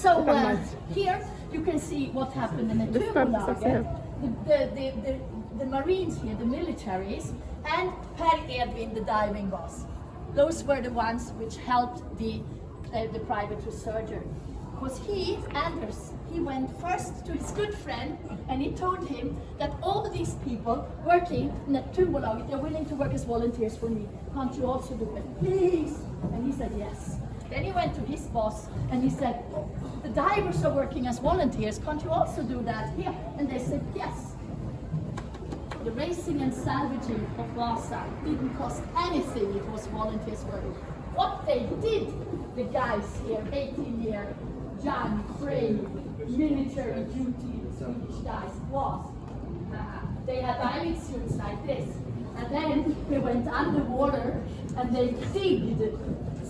So here you can see what happened in the Turbolager. The Marines here, the militaries, and Per Edvin, the diving boss. Those were the ones which helped the private researcher. Because Anders, he went first to his good friend and he told him that all of these people working in the Turbolager, they're willing to work as volunteers for me. Can't you also do it? Please! And he said yes. Then he went to his boss and he said, the divers are working as volunteers, can't you also do that here? And they said yes. The racing and salvaging of Wasa didn't cost anything, it was volunteers work. What they did, the guys here, 18-year, young, brave, military duty Swedish guys, was they had diving suits like this, and then they went underwater and they digged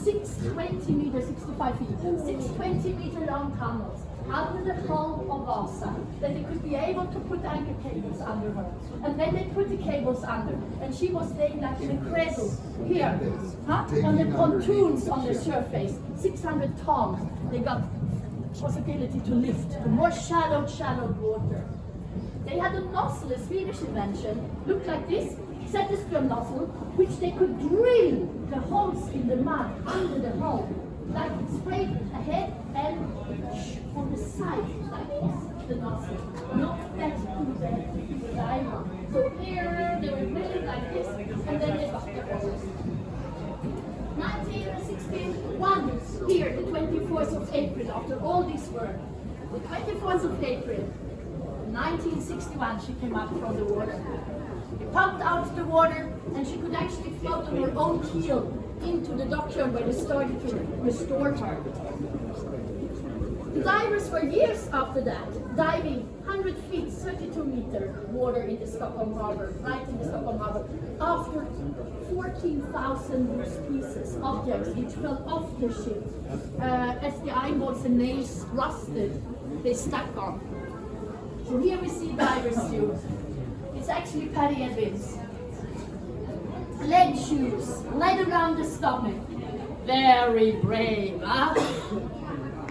620 meters, 65 feet, 620-meter long tunnels under the hull of Wasa, that they could be able to put anchor cables under her. And then they put the cables under, and she was laying like in a cradle here, on the pontoons on the surface, 600 tons. They got possibility to lift the more shallowed water. They had a nozzle, a Swedish invention, looked like this, Zetterström nozzle, which they could drill the holes in the mud under the hull, like straight ahead and on the side, like this, the nozzle. Not that to the diver. So here they were drilling like this, and then they got their holes. 1961, here, the 24th of April, after all this work, the 24th of April, 1961, she came up from the water. They pumped out the water, and she could actually float on her own keel into the dockyard where they started to restore her. The divers were years after that, diving 100 feet, 32-meter water in the Stockholm harbor, right in the Stockholm harbor, after 14,000 loose pieces, objects which fell off the ship. As the iron bolts and nails rusted, they stuck on. So here we see diver's suit. It's actually Per Edvin's. Lead shoes, led around the stomach. Very brave, huh?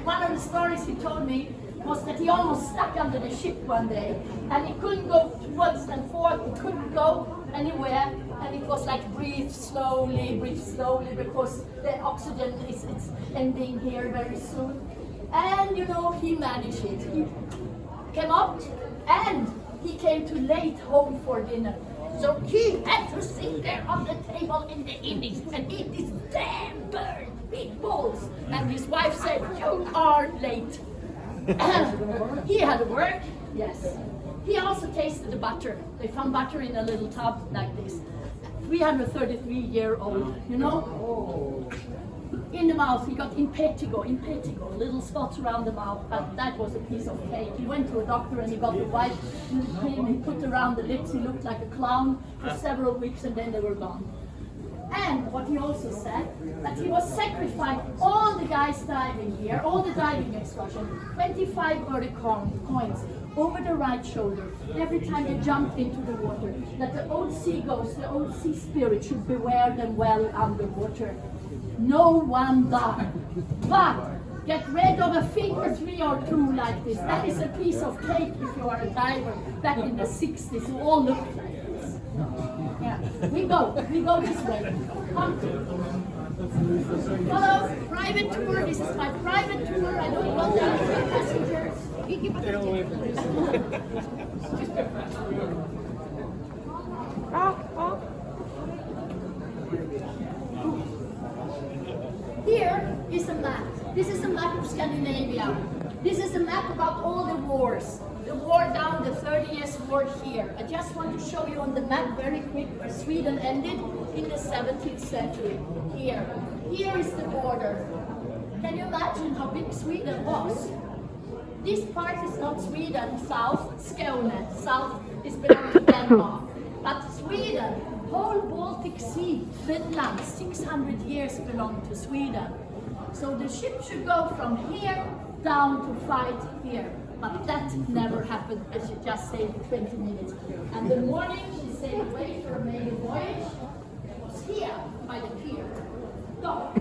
One of the stories he told me was that he almost stuck under the ship one day and he couldn't go towards and forth, he couldn't go anywhere, and it was like breathe slowly because the oxygen is ending here very soon. And you know, he managed it. He came up and he came too late home for dinner. So he had to sit there on the table in the evenings and eat these damn burned meatballs. And his wife said, you are late. He had to work, yes. He also tasted the butter. They found butter in a little tub like this. 333-year-old, you know? In the mouth, he got impetigo, little spots around the mouth, but that was a piece of cake. He went to a doctor and he got the white cream he put around the lips. He looked like a clown for several weeks and then they were gone. And what he also said, that he was sacrificing all the guys diving here, all the diving excursion, 25 early coins over the right shoulder, every time they jumped into the water, that the old sea ghost, the old sea spirit should beware them well underwater. No one died. But get rid of a finger 3 or 2 like this. That is a piece of cake if you are a diver back in the 60s who all looked like this. Yeah. We go this way. Come. Hello, private tour. This is my private tour. I don't want any passengers. Here is a map. This is a map of Scandinavia. This is a map about all the wars. The war down, the 30 Years' War here. I just want to show you on the map very quick where Sweden ended in the 17th century. Here. Here is the border. Can you imagine how big Sweden was? This part is not Sweden, south, Skåne. South is belong to Denmark. But Sweden, whole Baltic Sea, Finland, 600 years belong to Sweden. So the ship should go from here down to fight here. But that never happened, as she just sailed 20 minutes. And the morning she sailed away for a maiden voyage. It was here by the pier. So,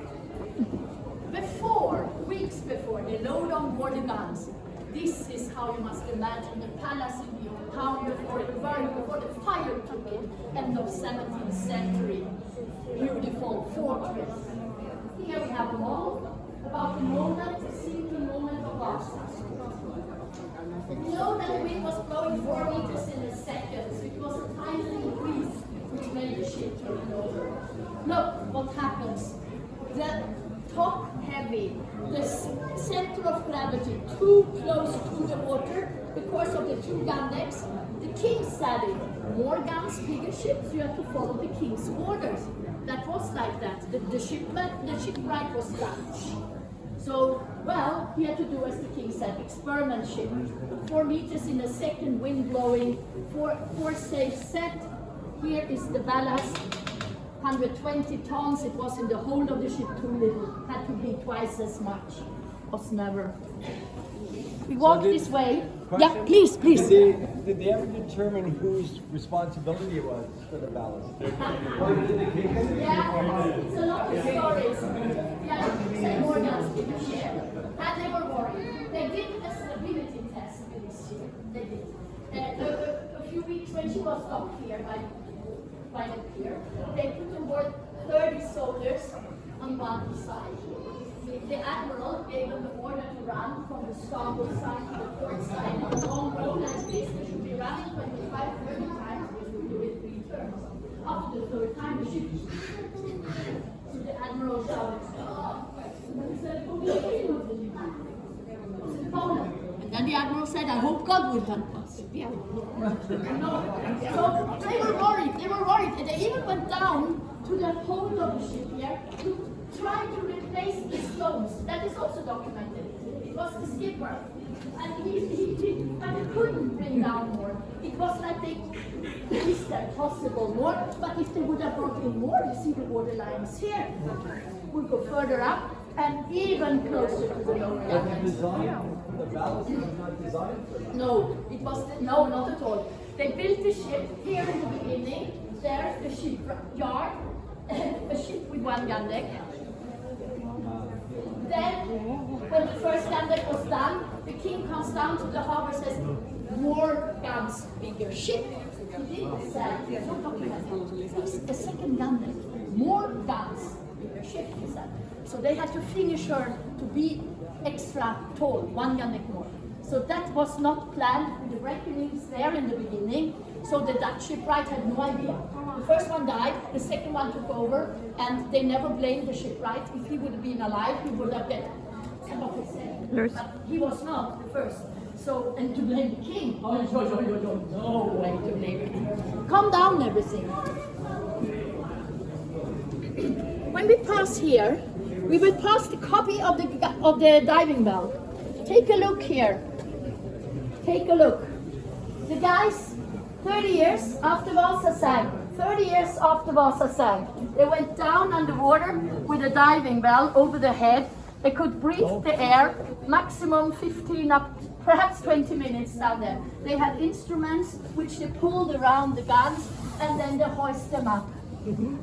before weeks before, they load on board the guns. This is how you must imagine the palace in the old town before it burned, before the fire took it, end of 17th century. Beautiful fortress. Here we have a mall, about the moment, the single moment of Wasa. You know that the wind was blowing 4 meters in a second, so it was a tiny breeze which made the ship turn over. Look what happens. The top heavy, the center of gravity too close to the water because of the two gun decks. The king said it. More guns, bigger ships, you have to follow the king's orders. That was like that. The shipwright was Dutch. So, well, he had to do as the king said, experiment ship. 4 meters in a second, wind blowing, four sails set. Here is the ballast, 120 tons. It was in the hold of the ship too little, had to be twice as much. Was never. We walk this way. Yeah, please. Did they ever determine whose responsibility it was for the ballast? Yeah, it's a lot of stories. Yeah, say more guns in the ship. And they were worried. They did a stability test with this ship. They did. A few weeks when she was docked here by the pier, they put on board 30 soldiers on one side. The admiral gave them the order to run from the starboard side to the port side on a long road like this. They should be running 25, 30 times, which would do it 3 turns. After the third time, the ship. So the admiral shouted, "Stop!" He said, and then the admiral said, "I hope God will help us." Yeah. So they were worried, and they even went down to the hold of the ship here to try to replace the stones. That is also documented. It was the skipper, and he couldn't bring down more. It was like they is that possible more, but if they would have brought in more, you see the water lines here, would go further up and even closer to the lower lines. The ballast was not designed for that. No, it was no, not at all. They built the ship here in the beginning. There, the shipyard, a ship with 1 gun deck. Then, when the first gun deck was done, the king comes down to the harbor and says, "More guns, bigger ship." He didn't say, no document. It's the second gun deck. More guns, bigger ship, he said. So they had to finish her to be extra tall, 1 gun deck more. So that was not planned with the reckonings there in the beginning. So the Dutch shipwright had no idea. The first one died, the second one took over, and they never blamed the shipwright. If he would have been alive, he would have been. But he was not the first. So, and to blame the king, no way to blame him. Calm down, everything. When we pass here, we will pass the copy of the diving bell. Take a look here. Take a look. The guys, 30 years after Wasa sank, 30 years after Wasa sank, they went down underwater with a diving bell over the head. They could breathe the air, maximum 15 up, perhaps 20 minutes down there. They had instruments which they pulled around the guns and then they hoist them up.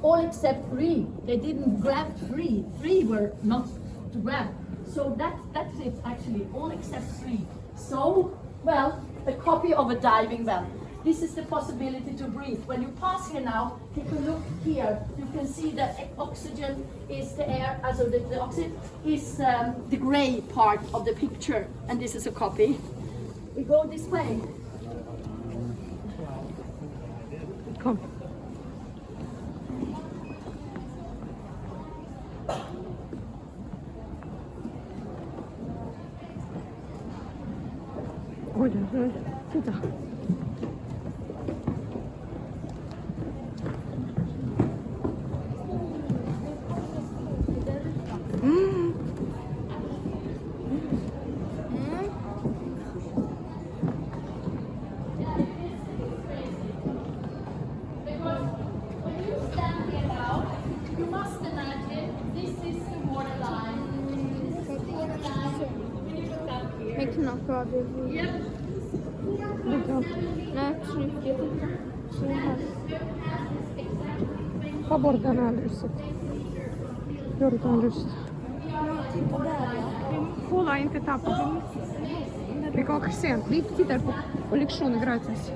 All except 3. They didn't grab 3. 3 were not to grab. So that's it actually, all except 3. So, well, a copy of a diving bell. This is the possibility to breathe. When you pass here now, take a look here. You can see that oxygen is the air, also the oxygen is the gray part of the picture, and this is a copy. We go this way. Kom. Oj, titta. Yep. Nej, trycket. Så här. Ta bort den här lyset. Gör det en lust. Titta där, ja. Kolla inte tappa på. Vi kan åka sent. Vi tittar på lektioner gratis.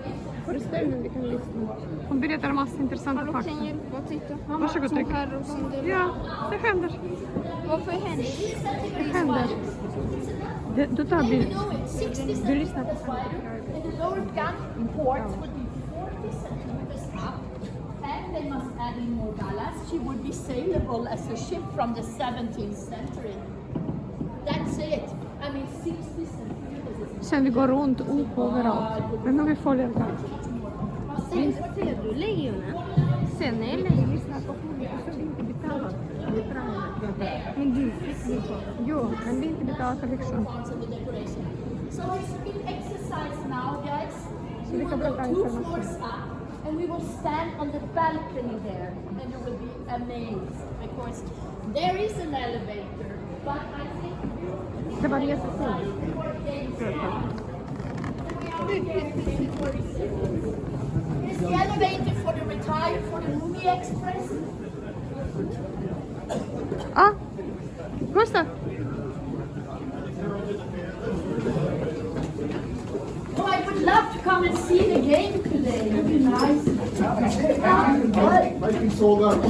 Föreställ dig, vi kan lyssna. Hon berättar en massa intressanta fakta. Kan hjälpa att titta. Varsågod, tack. Ja, det händer. Varför händer Det händer. Då tar vi... Du lyssnar på And the lower gun port would be 40 centimeters up, and they must add in more ballast. She would be sailable as a ship from the 17th century. That's it. I mean, 60 centimeters. Sen vi går runt överallt. Men nu vi följer där. Ser du lejonen? Sen är lejon. Lyssna på publik så vi inte betalar. Men du fick ju på. Jo, men vi inte betalar för lektion. Parts of the decoration. So it's a bit exercise now, guys. So We we will can go put 2 information. floors up, and we will stand on the balcony there, and you will be amazed because there is an elevator, but I think Det var jättefint. Here's the elevator for the retired, for the movie express. Ah, Gustav. Oh, I would love to come and see the game today. It would be nice. Might be sold out.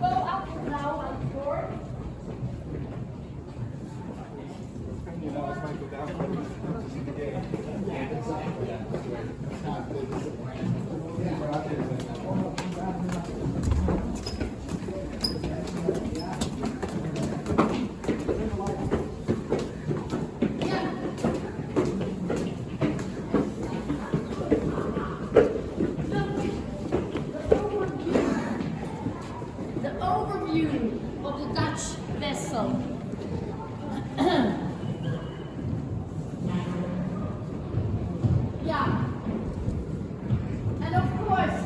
Go up now one floor. The overview of the Dutch vessel. Yeah. And of course,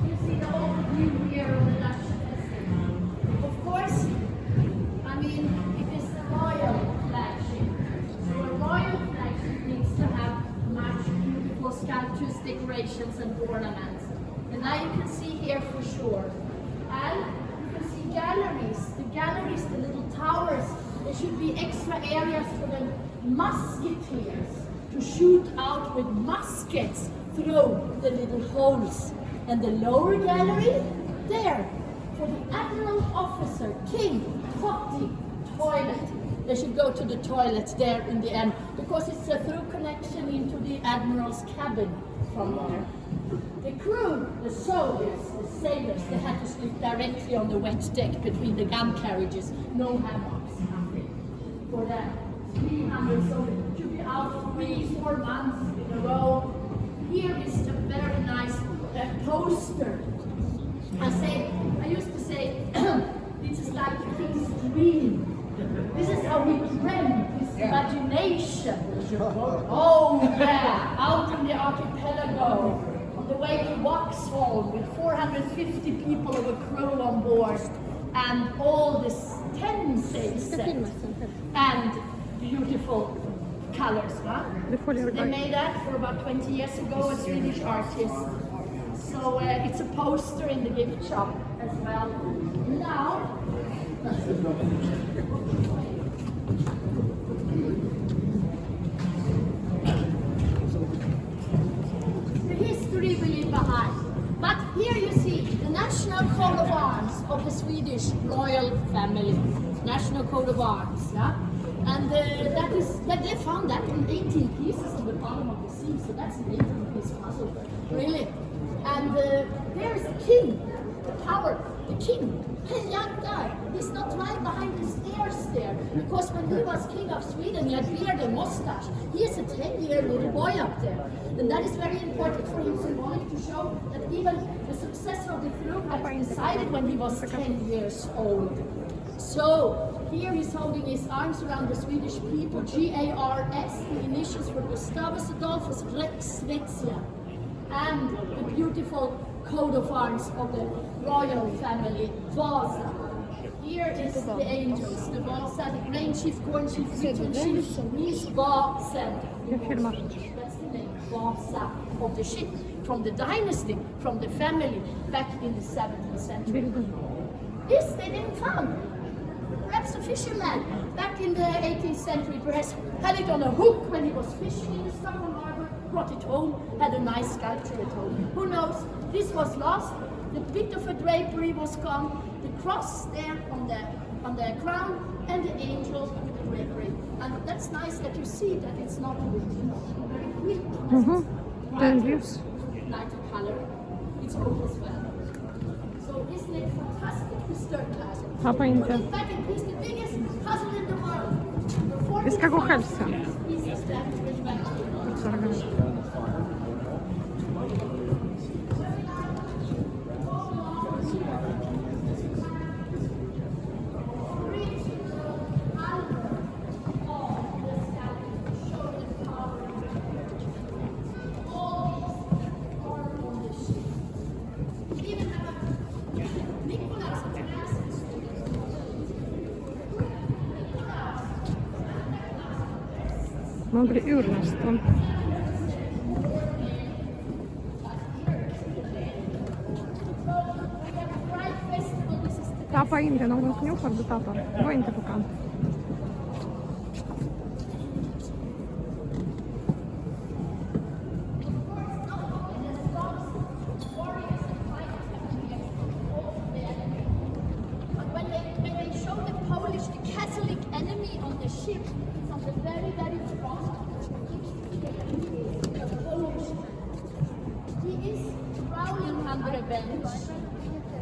you see the overview here of the Dutch vessel. Of course, I mean, it is the royal flagship. So a royal flagship needs to have much beautiful sculptures, decorations, and ornaments. And now you can see here for sure. And you can see galleries. The galleries, the little towers, there should be extra areas for the musketeers to shoot out with muskets through the little holes. And the lower gallery, there, for the admiral officer, king, potty, toilet. They should go to the toilet there in the end because it's a through connection into the admiral's cabin from there. The crew, the soldiers, the sailors, they had to sleep directly on the wet deck between the gun carriages. No hammocks, nothing. For that, 300 soldiers should be out 3-4 months in a row. Here is a very nice poster. I used to say, this is like a king's dream. This is how he dreamt, his imagination. Oh yeah, out in the archipelago, on the way to Stockholm with 450 people of a crew on board, and all this 10 sail set, and beautiful colors, huh? They made that for about 20 years ago, a Swedish artist. So it's a poster in the gift shop as well. Now, the history we leave behind. But here you see the national coat of arms of the Swedish royal family. National coat of arms, yeah? And that they found that in 18 pieces on the bottom of the sea, so that's an 18-piece puzzle, really. And there's the king, the power, the king, a young guy. He's not right behind the stairs there, because when he was king of Sweden, he had beard and mustache. He is a 10-year little boy up there. And that is very important for him, symbolic, to show that even the successor of the throne had decided when he was 10 years old. So, here he's holding his arms around the Swedish people, G-A-R-S, the initials for Gustavus Adolphus Rex Svezia, and the beautiful coat of arms of the royal family, Wasa. Here is the angels, the Wasa, the grain chief, corn chief, wheaten chief, he's Wasa. That's the name, Wasa, of the ship. from the dynasty, from the family back in the 17th century. This they didn't found. Perhaps a fisherman back in the 18th century perhaps had it on a hook when he was fishing in the Stockholm harbor, brought it home, had a nice sculpture at home. Who knows? This was lost. The bit of a drapery was gone. The cross there on the crown and the angel with the drapery. And that's nice that you see that it's not very weak. Ten views. Lighter color. It's old as well. So isn't it fantastic? The third class. Papa Inter. Back in peace, the biggest puzzle in the world. Без какого хельса? Pieces that bring back to Man blir urnästen. Tapa inte någon knuffar du tappar. Gå inte på kant.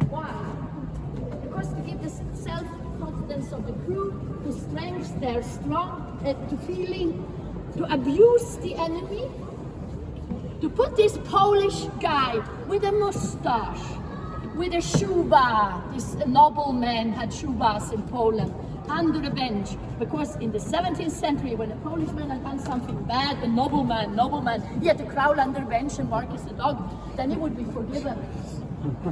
Why? Because to give the self-confidence of the crew, to strength their strong, to feeling, to abuse the enemy, to put this Polish guy with a mustache, with a shuba, this nobleman had shubas in Poland, under the bench, because in the 17th century, when a Polishman had done something bad, a nobleman, he had to crawl under the bench and bark as a dog, then he would be forgiven.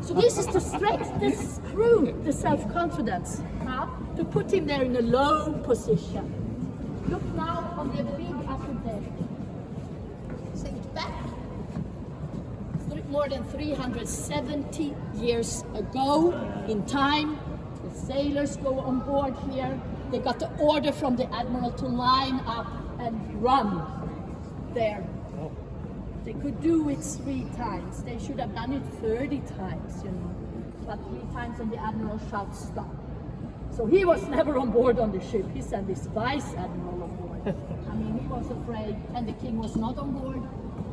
So this is to strengthen this crew, the self-confidence, to put him there in a low position. Look now on the big upper deck. Think back. More than 370 years ago in time, the sailors go on board here. They got the order from the admiral to line up and run there. They could do it 3 times. They should have done it 30 times, you know. But 3 times and the admiral shouts stop. So he was never on board on the ship. He sent his vice admiral on board. I mean, he was afraid, and the king was not on board.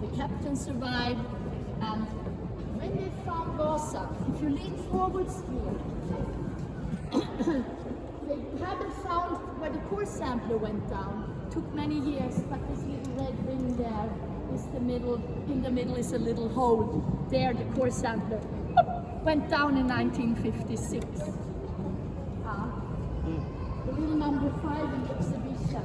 The captain survived, and when they found Wasa, if you lean forwards here, they haven't found where the core sampler went down. Took many years, but this little red ring there is the middle. In the middle is a little hole. There, the core sampler went down in 1956. The little number 5 in the exhibition.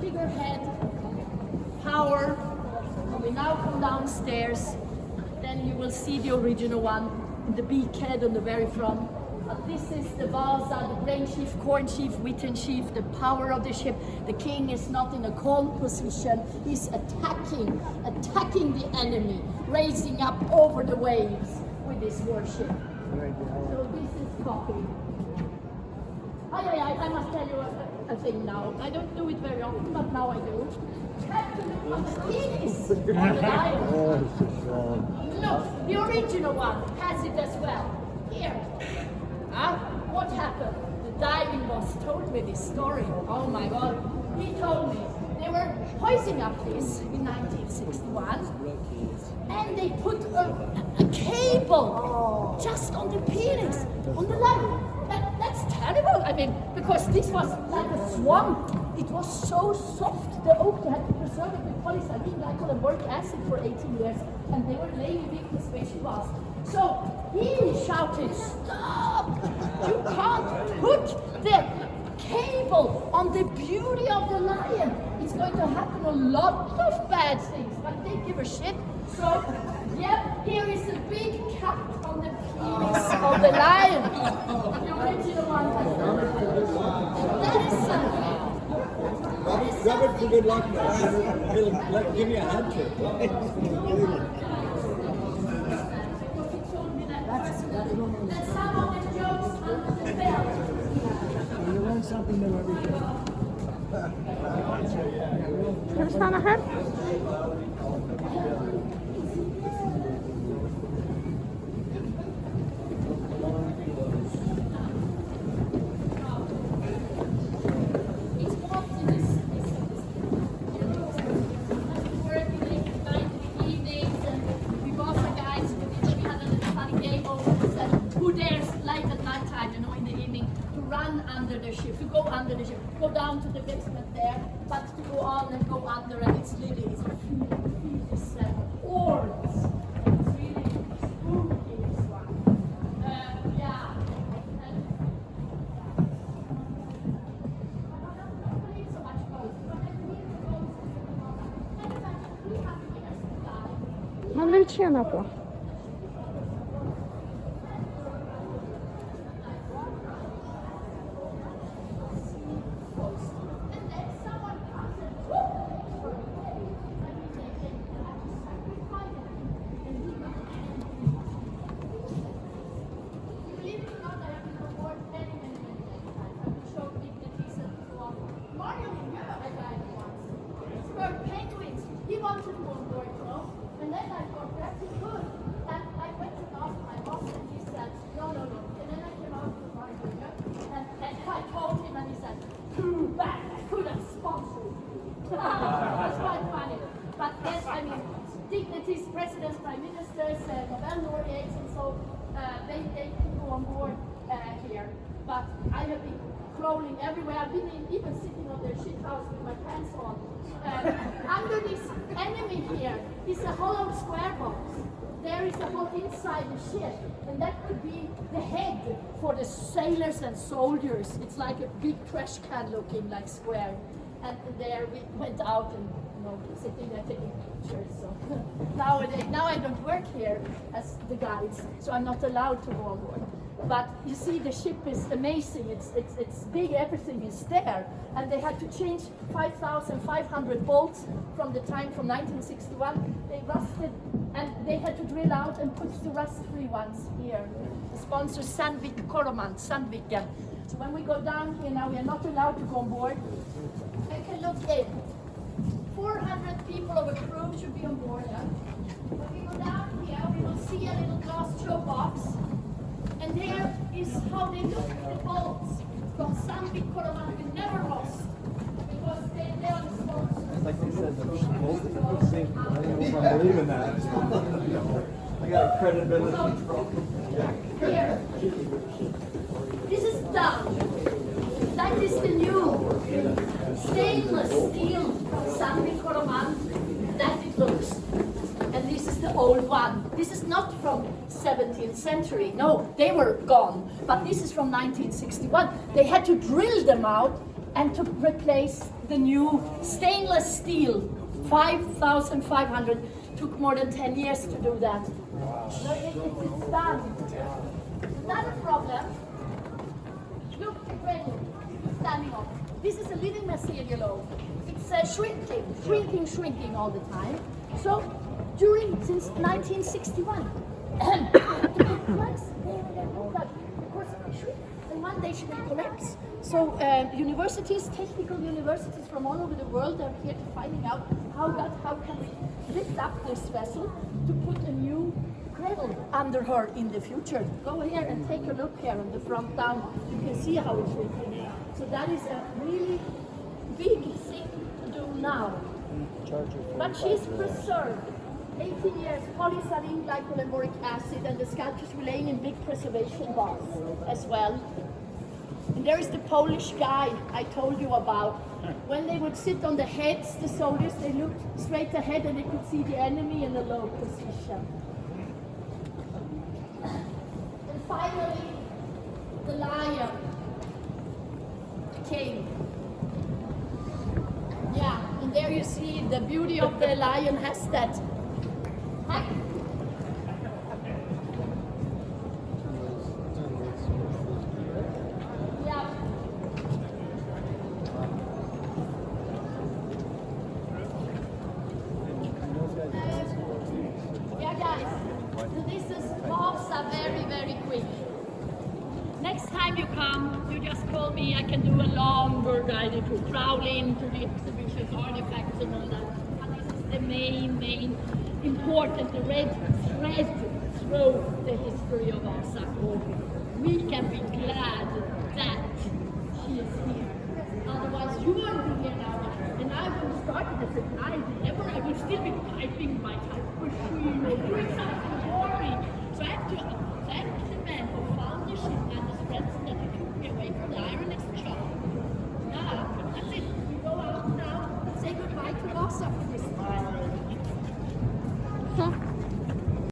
Figurehead, power. And we now come downstairs. Then you will see the original one, the beakhead on the very front. But this is the Wasa, the grain sheaf, corn sheaf, wheaten sheaf, the power of the ship. The king is not in a calm position. He's attacking the enemy, raising up over the waves with his warship. So this is copy. I must tell you a thing now. I don't do it very often, but now I do. Have to look on the penis on the lion. Look, the original one has it as well. Here. What happened? The diving boss told me this story. Oh my God. He told me they were hoisting up this in 1961 and they put a cable just on the penis, on the leg. That's terrible. I mean, because this was like a swamp. It was so soft. The oak, they had to preserve it with polystyrene glycol and boric acid for 18 years. And they were laying big the spaceship was. So he shouted, "Stop! You can't put the cable on the beauty of the lion. It's going to happen a lot of bad things." But they give a shit. So, yep, here is a big cut on the penis of the lion. The original one. That is something. Rub it for good luck, man. He'll give you a hand trick. That some of the jokes under the belt. You learn something new every day. Ska vi stanna här? It's often this work in the evenings and we Wasa guys, we had a little funny game over said, who dares like at night time, you know, in the evening, to run under the ship, to go under the ship, go down to the basement there, but to go on and go under and it's lilies. It's orbs. It's really spooky, this one. Yeah. Man vill tjäna på. Penguins. He wanted to go on board, you know. And then I thought, perhaps he could. And I went and asked my boss, and he said, no. And then I came out to the market, and I told him, and he said, too bad, I couldn't sponsor you. That's quite funny. But yes, I mean, dignities, presidents, prime ministers, Nobel laureates, and so they can go on board here. But I have been crawling everywhere. I've been even sitting on their shit house with my pants on. Under this enemy here is a hollow square box. There is a hole inside the ship, and that could be the head for the sailors and soldiers. It's like a big trash can looking like square. And there we went out and sitting there taking pictures. So now I don't work here as the guides, so I'm not allowed to go on board. But you see, the ship is amazing. It's big. Everything is there, and they had to change 5,500 bolts from the time from 1961. They rusted, and they had to drill out and put the rust-free ones here. The sponsor Sandviken. So when we go down here now, we are not allowed to go on board. I can look in. 400 people of a crew should be on board. Yeah? When we go down here, we will see a little glass show box. And there is how they look at the bolts from Sandvik Koroman. We never lost because they are the sponsors. Like they said, the both of them sink. I don't know if I believe in that. I got a credibility problem. Here. This is done. That is the new stainless steel Sandvik Koroman. That it looks. And this is the old one. This is not from 17th century. No, they were gone. But this is from 1961. They had to drill them out and to replace the new stainless steel. 5,500. Took more than 10 years to do that. So it's done. Another problem. Look, Granny, standing up. This is a living material. It's shrinking all the time. So since 1961, the plugs, of course, shrink, and one day she will collapse. So universities, technical universities from all over the world are here to finding out how can we lift up this vessel to put a new cradle under her in the future. Go here and take a look here on the front down. You can see how it's shrinking. So that is a really big thing to do now. But she's preserved. 18 years, polystyrene glycolemboric acid, and the sculptures were laying in big preservation baths as well. And there is the Polish guy I told you about. When they would sit on the heads, the soldiers, they looked straight ahead and they could see the enemy in a low position. And finally, the lion came. Yeah, and there you see the beauty of the lion has that Hi. Yeah. Yeah, guys. So this is Wasa very, very quick. Next time you come, you just call me. I can do a longer guided tour, crawl into the exhibitions, artifacts, and all that. And this is the main important thread through the history of Wasa. We can be glad that she is here. Otherwise, you won't be here now. And I would have started as a guide ever. I would still be typing my type machine or doing something boring.